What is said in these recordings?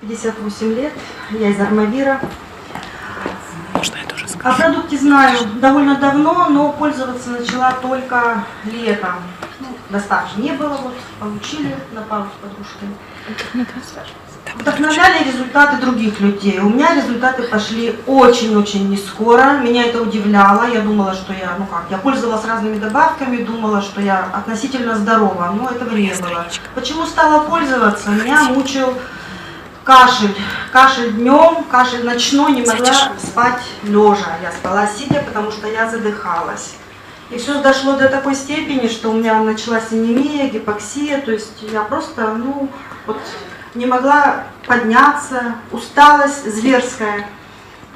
58 лет, я из Армавира. Можно я тоже скажу? О продукте знаю довольно давно, но пользоваться начала только летом. Доставки не было, вот получили на пару с подружкой. Вдохновляли результаты других людей. У меня результаты пошли очень-очень не скоро. Меня это удивляло. Я думала, что я пользовалась разными добавками, думала, что я относительно здорова, но этого не было. Почему стала пользоваться? Меня мучил кашель. Кашель днем, кашель ночной, не могла спать лежа. Я спала сидя, потому что я задыхалась. И все дошло до такой степени, что у меня началась анемия, гипоксия, то есть я просто, не могла подняться, усталость зверская.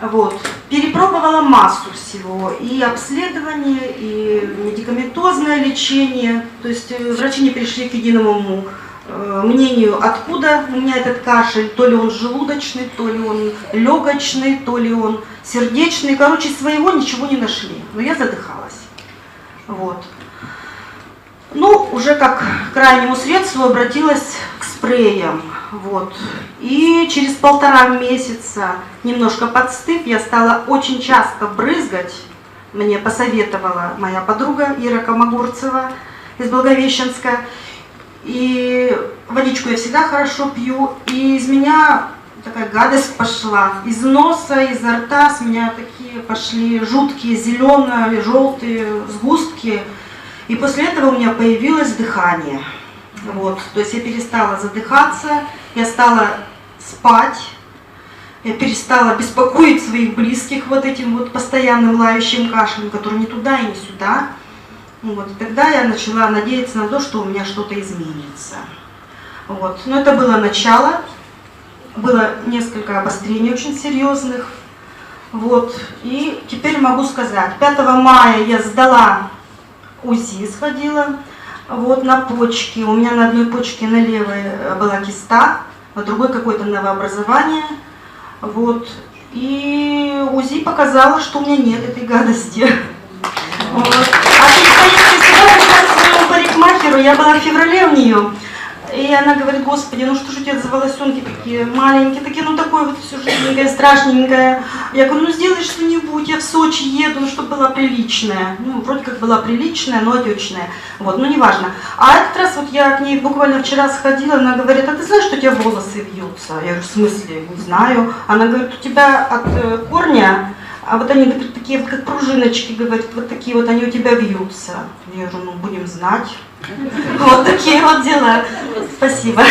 Вот. Перепробовала массу всего, и обследование, и медикаментозное лечение, то есть врачи не пришли к единому мнению, откуда у меня этот кашель, то ли он желудочный, то ли он легочный, то ли он сердечный, короче, своего ничего не нашли, но я задыхалась. Вот. Уже как к крайнему средству обратилась к спреям. Вот. И через 1,5 месяца, немножко подстыв, я стала очень часто брызгать. Мне посоветовала моя подруга Ира Комогорцева из Благовещенска. И водичку я всегда хорошо пью. И из меня такая гадость пошла. Из носа, изо рта с меня такие пошли жуткие зеленые, желтые сгустки. И после этого у меня появилось дыхание. Вот. То есть я перестала задыхаться, я стала спать, я перестала беспокоить своих близких вот этим вот постоянным лающим кашлем, который ни туда и ни сюда. Вот. И тогда я начала надеяться на то, что у меня что-то изменится. Вот. Но это было начало, было несколько обострений очень серьезных. Вот. И теперь могу сказать, 5 мая я сдала УЗИ, сходила. Вот на почке, у меня на одной почке на левой была киста, на другой какое-то новообразование. Вот. И УЗИ показало, что у меня нет этой гадости. Вот. А перед поездкой сюда пришла к своему парикмахеру, я была в феврале у нее. И она говорит: господи, что же у тебя за волосенки такие маленькие, такие, такое вот все жиденькое, страшненькое. Я говорю: сделай что-нибудь, я в Сочи еду, чтобы была приличная. Вроде как была приличная, но отечная. Вот, неважно. А этот раз вот я к ней буквально вчера сходила, она говорит: а ты знаешь, что у тебя волосы вьются? Я говорю: в смысле? Не знаю. Она говорит: у тебя от корня, а вот они, говорит, такие вот как пружиночки, говорит, вот такие вот они у тебя вьются. Я говорю: будем знать. Вот такие вот дела. Спасибо.